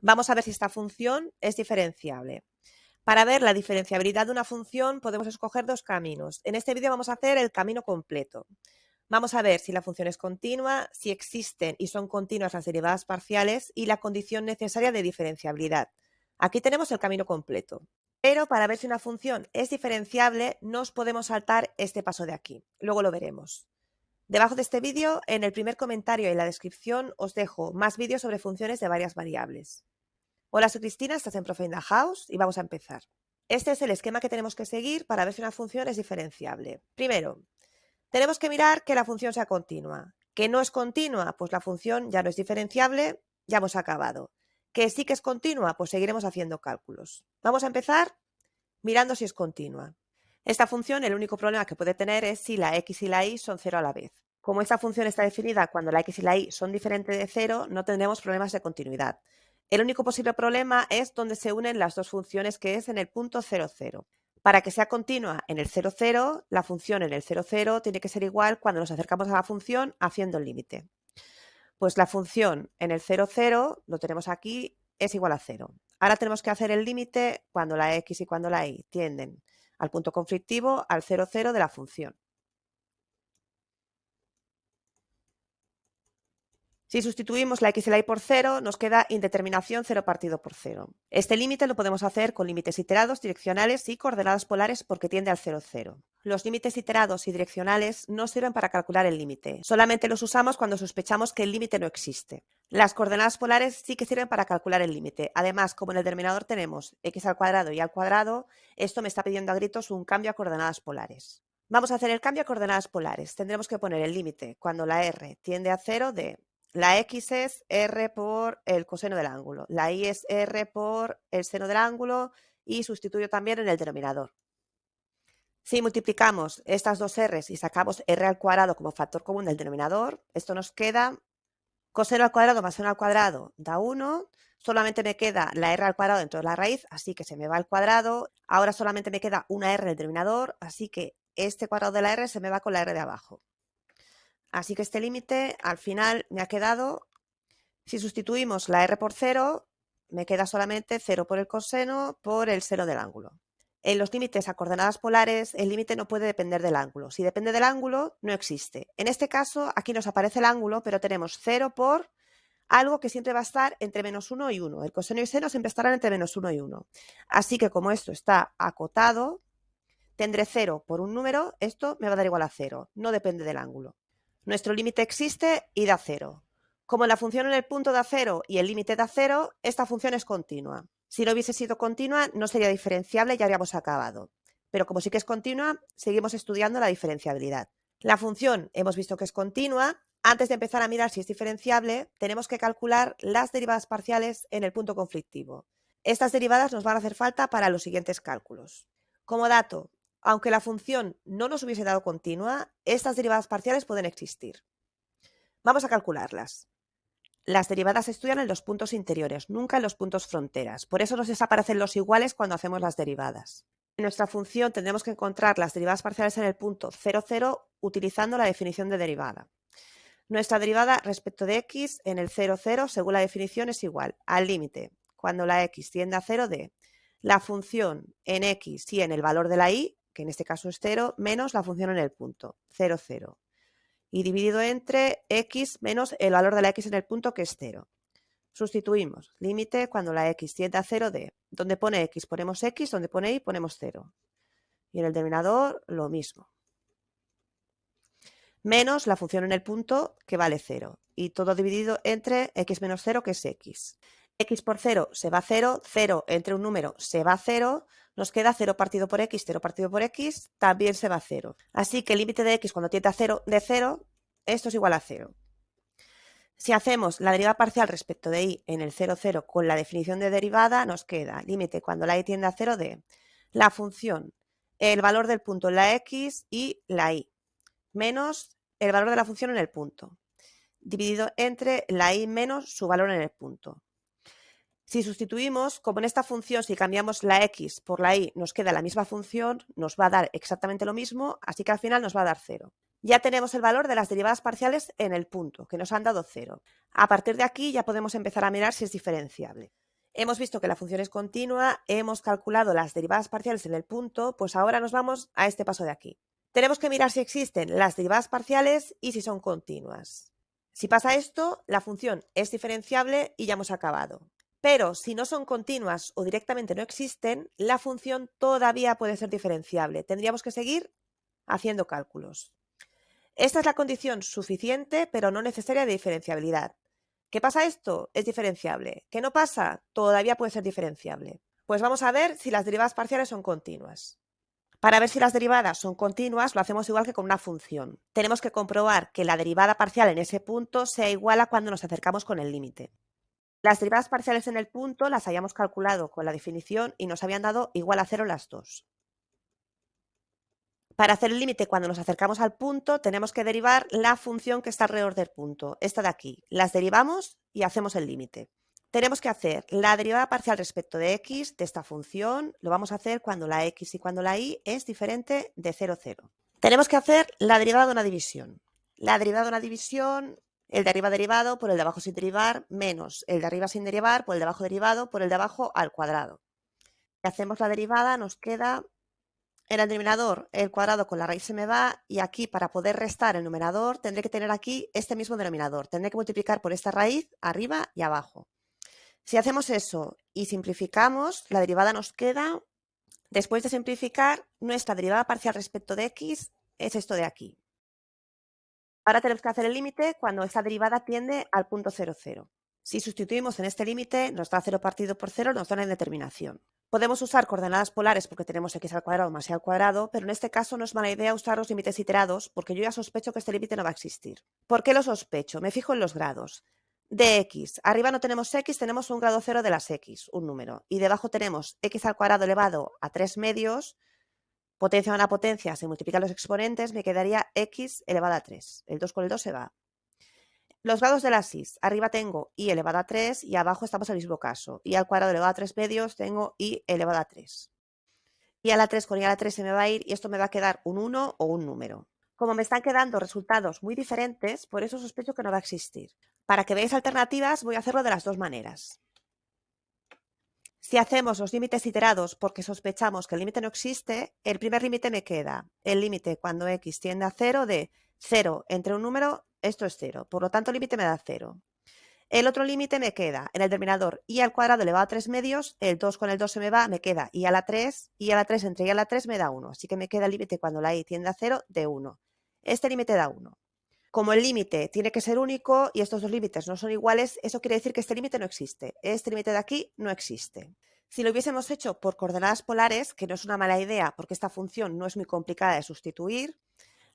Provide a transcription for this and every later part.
Vamos a ver si esta función es diferenciable. Para ver la diferenciabilidad de una función podemos escoger dos caminos. En este vídeo vamos a hacer el camino completo. Vamos a ver si la función es continua, si existen y son continuas las derivadas parciales y la condición necesaria de diferenciabilidad. Aquí tenemos el camino completo. Pero para ver si una función es diferenciable, nos podemos saltar este paso de aquí. Luego lo veremos. Debajo de este vídeo, en el primer comentario y en la descripción, os dejo más vídeos sobre funciones de varias variables. Hola, soy Cristina, estás en Profe in the House y vamos a empezar. Este es el esquema que tenemos que seguir para ver si una función es diferenciable. Primero, tenemos que mirar que la función sea continua. ¿Que no es continua? Pues la función ya no es diferenciable, ya hemos acabado. ¿Que sí que es continua? Pues seguiremos haciendo cálculos. Vamos a empezar mirando si es continua. Esta función, el único problema que puede tener es si la x y la y son 0 a la vez. Como esta función está definida cuando la x y la y son diferentes de 0, no tendremos problemas de continuidad. El único posible problema es donde se unen las dos funciones, que es en el punto 0, 0. Para que sea continua en el 0, 0, la función en el 0, 0 tiene que ser igual cuando nos acercamos a la función haciendo el límite. Pues la función en el 0, 0, lo tenemos aquí, es igual a 0. Ahora tenemos que hacer el límite cuando la x y cuando la y tienden al punto conflictivo, al 0, 0 de la función. Si sustituimos la x y la y por 0, nos queda indeterminación 0 partido por 0. Este límite lo podemos hacer con límites iterados, direccionales y coordenadas polares porque tiende al 0, 0. Los límites iterados y direccionales no sirven para calcular el límite, solamente los usamos cuando sospechamos que el límite no existe. Las coordenadas polares sí que sirven para calcular el límite. Además, como en el denominador tenemos x al cuadrado y al cuadrado, esto me está pidiendo a gritos un cambio a coordenadas polares. Vamos a hacer el cambio a coordenadas polares. Tendremos que poner el límite cuando la r tiende a 0 de la x es r por el coseno del ángulo, la y es r por el seno del ángulo y sustituyo también en el denominador. Si multiplicamos estas dos r's y sacamos r al cuadrado como factor común del denominador, esto nos queda coseno al cuadrado más seno al cuadrado da 1, solamente me queda la r al cuadrado dentro de la raíz, así que se me va al cuadrado. Ahora solamente me queda una r en el denominador, así que este cuadrado de la r se me va con la r de abajo. Así que este límite al final me ha quedado, si sustituimos la r por 0, me queda solamente 0 por el coseno por el seno del ángulo. En los límites a coordenadas polares, el límite no puede depender del ángulo. Si depende del ángulo, no existe. En este caso, aquí nos aparece el ángulo, pero tenemos 0 por algo que siempre va a estar entre menos 1 y 1. El coseno y el seno siempre estarán entre menos 1 y 1. Así que como esto está acotado, tendré 0 por un número, esto me va a dar igual a 0. No depende del ángulo. Nuestro límite existe y da 0. Como la función en el punto da 0 y el límite da 0, esta función es continua. Si no hubiese sido continua, no sería diferenciable y ya habríamos acabado. Pero como sí que es continua, seguimos estudiando la diferenciabilidad. La función hemos visto que es continua. Antes de empezar a mirar si es diferenciable, tenemos que calcular las derivadas parciales en el punto conflictivo. Estas derivadas nos van a hacer falta para los siguientes cálculos. Como dato, aunque la función no nos hubiese dado continua, estas derivadas parciales pueden existir. Vamos a calcularlas. Las derivadas se estudian en los puntos interiores, nunca en los puntos fronteras. Por eso nos desaparecen los iguales cuando hacemos las derivadas. En nuestra función tendremos que encontrar las derivadas parciales en el punto 0, 0 utilizando la definición de derivada. Nuestra derivada respecto de x en el 0, 0, según la definición, es igual al límite, cuando la x tiende a 0 de la función en x y en el valor de la y, que en este caso es 0, menos la función en el punto, 0, 0. Y dividido entre x menos el valor de la x en el punto, que es 0. Sustituimos límite cuando la x tiende a 0 de, donde pone x ponemos x, donde pone y ponemos 0. Y en el denominador lo mismo. Menos la función en el punto, que vale 0. Y todo dividido entre x menos 0, que es x. X por 0 se va a 0, 0 entre un número se va a 0, nos queda 0 partido por x, 0 partido por x, también se va a 0. Así que el límite de x cuando tiende a 0 de 0, esto es igual a 0. Si hacemos la derivada parcial respecto de y en el 0, 0 con la definición de derivada, nos queda límite cuando la y tiende a 0 de la función, el valor del punto en la x y la y, menos el valor de la función en el punto, dividido entre la y menos su valor en el punto. Si sustituimos, como en esta función, si cambiamos la x por la y, nos queda la misma función, nos va a dar exactamente lo mismo, así que al final nos va a dar 0. Ya tenemos el valor de las derivadas parciales en el punto, que nos han dado 0. A partir de aquí ya podemos empezar a mirar si es diferenciable. Hemos visto que la función es continua, hemos calculado las derivadas parciales en el punto, pues ahora nos vamos a este paso de aquí. Tenemos que mirar si existen las derivadas parciales y si son continuas. Si pasa esto, la función es diferenciable y ya hemos acabado. Pero si no son continuas o directamente no existen, la función todavía puede ser diferenciable. Tendríamos que seguir haciendo cálculos. Esta es la condición suficiente, pero no necesaria de diferenciabilidad. ¿Qué pasa esto? Es diferenciable. ¿Qué no pasa? Todavía puede ser diferenciable. Pues vamos a ver si las derivadas parciales son continuas. Para ver si las derivadas son continuas, lo hacemos igual que con una función. Tenemos que comprobar que la derivada parcial en ese punto sea igual a cuando nos acercamos con el límite. Las derivadas parciales en el punto las hayamos calculado con la definición y nos habían dado igual a 0 las dos. Para hacer el límite cuando nos acercamos al punto, tenemos que derivar la función que está alrededor del punto, esta de aquí. Las derivamos y hacemos el límite. Tenemos que hacer la derivada parcial respecto de x de esta función, lo vamos a hacer cuando la x y cuando la y es diferente de 0, 0. Tenemos que hacer la derivada de una división. La derivada de una división, el de arriba derivado por el de abajo sin derivar, menos el de arriba sin derivar por el de abajo derivado por el de abajo al cuadrado. Si hacemos la derivada nos queda en el denominador el cuadrado con la raíz se me va y aquí para poder restar el numerador tendré que tener aquí este mismo denominador. Tendré que multiplicar por esta raíz arriba y abajo. Si hacemos eso y simplificamos, la derivada nos queda, después de simplificar, nuestra derivada parcial respecto de x es esto de aquí. Ahora tenemos que hacer el límite cuando esta derivada tiende al punto 0, 0. Si sustituimos en este límite, nos da 0 partido por 0, nos da una indeterminación. Podemos usar coordenadas polares porque tenemos x al cuadrado más y al cuadrado, pero en este caso no es mala idea usar los límites iterados porque yo ya sospecho que este límite no va a existir. ¿Por qué lo sospecho? Me fijo en los grados. De x, arriba no tenemos x, tenemos un grado 0 de las x, un número. Y debajo tenemos x al cuadrado elevado a 3 medios, potencia a una potencia, se multiplican los exponentes, me quedaría x elevado a 3. El 2 con el 2 se va. Los grados de las y, arriba tengo y elevado a 3 y abajo estamos en el mismo caso. Y al cuadrado elevado a 3 medios tengo y elevado a 3. Y a la 3 con y a la 3 se me va a ir y esto me va a quedar un 1 o un número. Como me están quedando resultados muy diferentes, por eso sospecho que no va a existir. Para que veáis alternativas voy a hacerlo de las dos maneras. Si hacemos los límites iterados porque sospechamos que el límite no existe, el primer límite me queda el límite cuando x tiende a 0 de 0 entre un número, esto es 0, por lo tanto el límite me da 0. El otro límite me queda en el denominador y al cuadrado elevado a 3 medios, el 2 con el 2 se me va, me queda y a la 3 entre y a la 3 me da 1, así que me queda el límite cuando la y tiende a 0 de 1. Este límite da 1. Como el límite tiene que ser único y estos dos límites no son iguales, eso quiere decir que este límite no existe. Este límite de aquí no existe. Si lo hubiésemos hecho por coordenadas polares, que no es una mala idea porque esta función no es muy complicada de sustituir,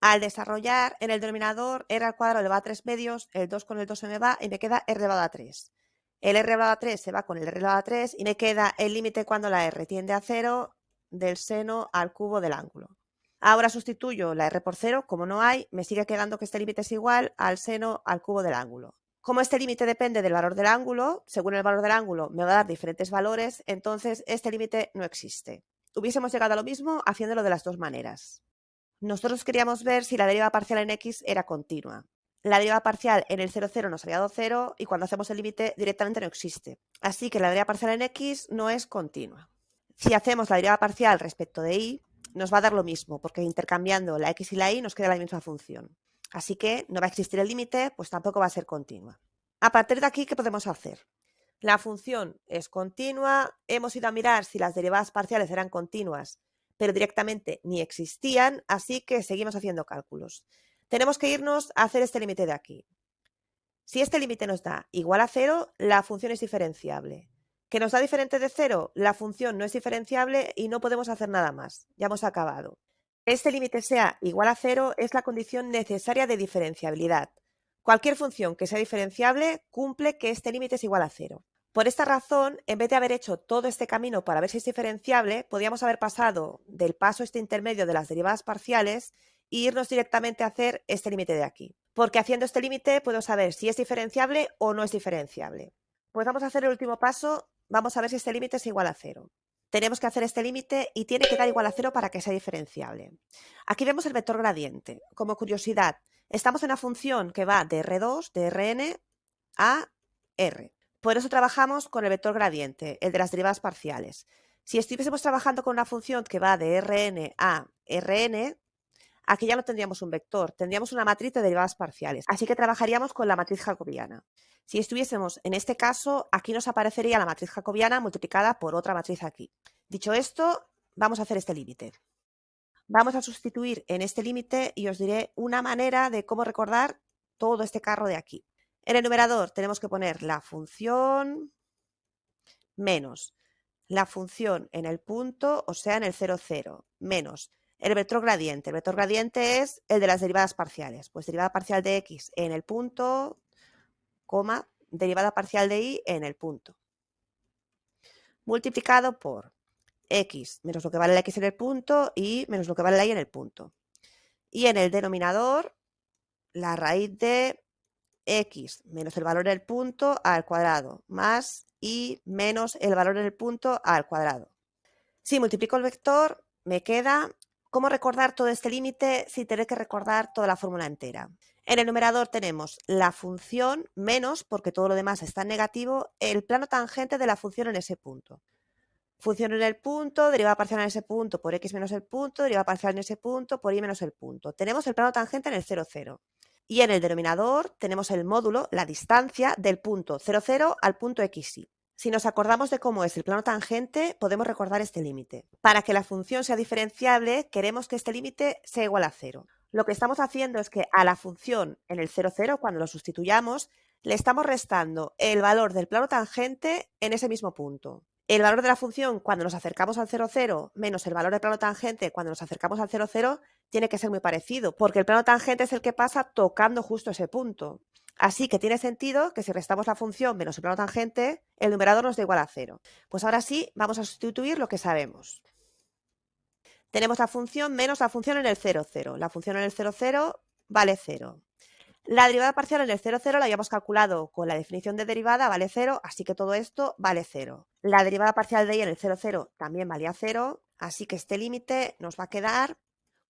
al desarrollar en el denominador r al cuadrado elevado a 3 medios, el 2 con el 2 se me va y me queda r elevado a 3. El r elevado a 3 se va con el r elevado a 3 y me queda el límite cuando la r tiende a 0 del seno al cubo del ángulo. Ahora sustituyo la r por 0, como no hay, me sigue quedando que este límite es igual al seno al cubo del ángulo. Como este límite depende del valor del ángulo, según el valor del ángulo me va a dar diferentes valores, entonces este límite no existe. Hubiésemos llegado a lo mismo haciéndolo de las dos maneras. Nosotros queríamos ver si la deriva parcial en x era continua. La deriva parcial en el 0, 0 nos había dado 0 y cuando hacemos el límite directamente no existe. Así que la deriva parcial en x no es continua. Si hacemos la deriva parcial respecto de y, nos va a dar lo mismo, porque intercambiando la x y la y nos queda la misma función. Así que no va a existir el límite, pues tampoco va a ser continua. A partir de aquí, ¿qué podemos hacer? La función es continua, hemos ido a mirar si las derivadas parciales eran continuas, pero directamente ni existían, así que seguimos haciendo cálculos. Tenemos que irnos a hacer este límite de aquí. Si este límite nos da igual a 0, la función es diferenciable. ¿Que nos da diferente de 0? La función no es diferenciable y no podemos hacer nada más. Ya hemos acabado. Que este límite sea igual a 0 es la condición necesaria de diferenciabilidad. Cualquier función que sea diferenciable cumple que este límite es igual a 0. Por esta razón, en vez de haber hecho todo este camino para ver si es diferenciable, podríamos haber pasado del paso este intermedio de las derivadas parciales e irnos directamente a hacer este límite de aquí. Porque haciendo este límite puedo saber si es diferenciable o no es diferenciable. Pues vamos a hacer el último paso, vamos a ver si este límite es igual a 0. Tenemos que hacer este límite y tiene que dar igual a 0 para que sea diferenciable. Aquí vemos el vector gradiente. Como curiosidad, estamos en una función que va de R2, de Rn a R. Por eso trabajamos con el vector gradiente, el de las derivadas parciales. Si estuviésemos trabajando con una función que va de Rn a Rn, aquí ya no tendríamos un vector, tendríamos una matriz de derivadas parciales, así que trabajaríamos con la matriz jacobiana. Si estuviésemos en este caso, aquí nos aparecería la matriz jacobiana multiplicada por otra matriz aquí. Dicho esto, vamos a hacer este límite. Vamos a sustituir en este límite y os diré una manera de cómo recordar todo este carro de aquí. En el numerador tenemos que poner la función menos la función en el punto, o sea, en el 0, 0, menos el vector gradiente. El vector gradiente es el de las derivadas parciales. Pues derivada parcial de x en el punto, coma, derivada parcial de y en el punto. Multiplicado por x menos lo que vale la x en el punto y menos lo que vale la y en el punto. Y en el denominador, la raíz de x menos el valor en el punto al cuadrado más y menos el valor en el punto al cuadrado. Si multiplico el vector, me queda cómo recordar todo este límite sin tener que recordar toda la fórmula entera. En el numerador tenemos la función menos, porque todo lo demás está en negativo, el plano tangente de la función en ese punto. Función en el punto, derivada parcial en ese punto por x menos el punto, derivada parcial en ese punto por y menos el punto. Tenemos el plano tangente en el 0, 0. Y en el denominador tenemos el módulo, la distancia del punto 0, 0 al punto xy. Si nos acordamos de cómo es el plano tangente, podemos recordar este límite. Para que la función sea diferenciable, queremos que este límite sea igual a 0. Lo que estamos haciendo es que a la función en el 0, 0, cuando lo sustituyamos, le estamos restando el valor del plano tangente en ese mismo punto. El valor de la función cuando nos acercamos al 0, 0 menos el valor del plano tangente cuando nos acercamos al 0, 0 tiene que ser muy parecido, porque el plano tangente es el que pasa tocando justo ese punto. Así que tiene sentido que si restamos la función menos el plano tangente, el numerador nos da igual a 0. Pues ahora sí, vamos a sustituir lo que sabemos. Tenemos la función menos la función en el 0, 0. La función en el 0, 0 vale 0. La derivada parcial en el 0, 0 la habíamos calculado con la definición de derivada, vale 0, así que todo esto vale 0. La derivada parcial de y en el 0, 0 también valía 0, así que este límite nos va a quedar,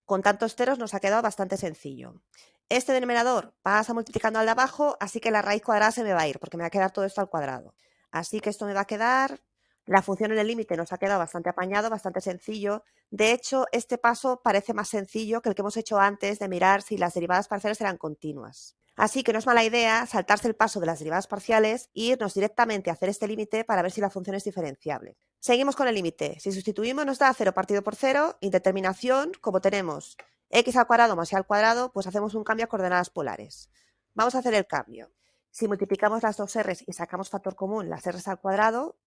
con tantos ceros nos ha quedado bastante sencillo. Este denominador pasa multiplicando al de abajo, así que la raíz cuadrada se me va a ir, porque me va a quedar todo esto al cuadrado. Así que esto me va a quedar, la función en el límite nos ha quedado bastante apañado, bastante sencillo. De hecho, este paso parece más sencillo que el que hemos hecho antes de mirar si las derivadas parciales eran continuas. Así que no es mala idea saltarse el paso de las derivadas parciales e irnos directamente a hacer este límite para ver si la función es diferenciable. Seguimos con el límite. Si sustituimos nos da 0 partido por 0, indeterminación, como tenemos x al cuadrado más y al cuadrado, pues hacemos un cambio a coordenadas polares. Vamos a hacer el cambio. Si multiplicamos las dos r's y sacamos factor común, las r's al cuadrado,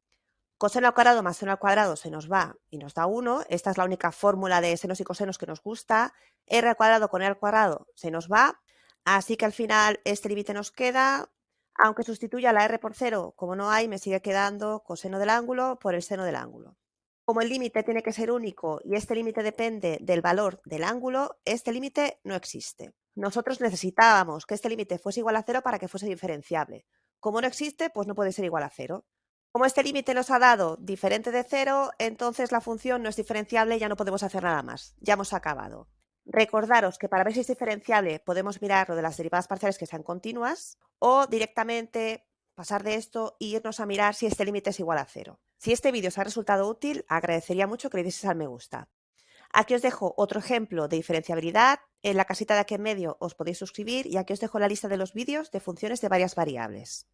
coseno al cuadrado más seno al cuadrado se nos va y nos da 1. Esta es la única fórmula de senos y cosenos que nos gusta. R al cuadrado con R al cuadrado se nos va. Así que al final este límite nos queda, aunque sustituya la R por 0, como no hay, me sigue quedando coseno del ángulo por el seno del ángulo. Como el límite tiene que ser único y este límite depende del valor del ángulo, este límite no existe. Nosotros necesitábamos que este límite fuese igual a 0 para que fuese diferenciable. Como no existe, pues no puede ser igual a 0. Como este límite nos ha dado diferente de 0, entonces la función no es diferenciable y ya no podemos hacer nada más. Ya hemos acabado. Recordaros que para ver si es diferenciable podemos mirar lo de las derivadas parciales que sean continuas o directamente pasar de esto e irnos a mirar si este límite es igual a 0. Si este vídeo os ha resultado útil, agradecería mucho que le dieseis al me gusta. Aquí os dejo otro ejemplo de diferenciabilidad. En la casita de aquí en medio os podéis suscribir y aquí os dejo la lista de los vídeos de funciones de varias variables.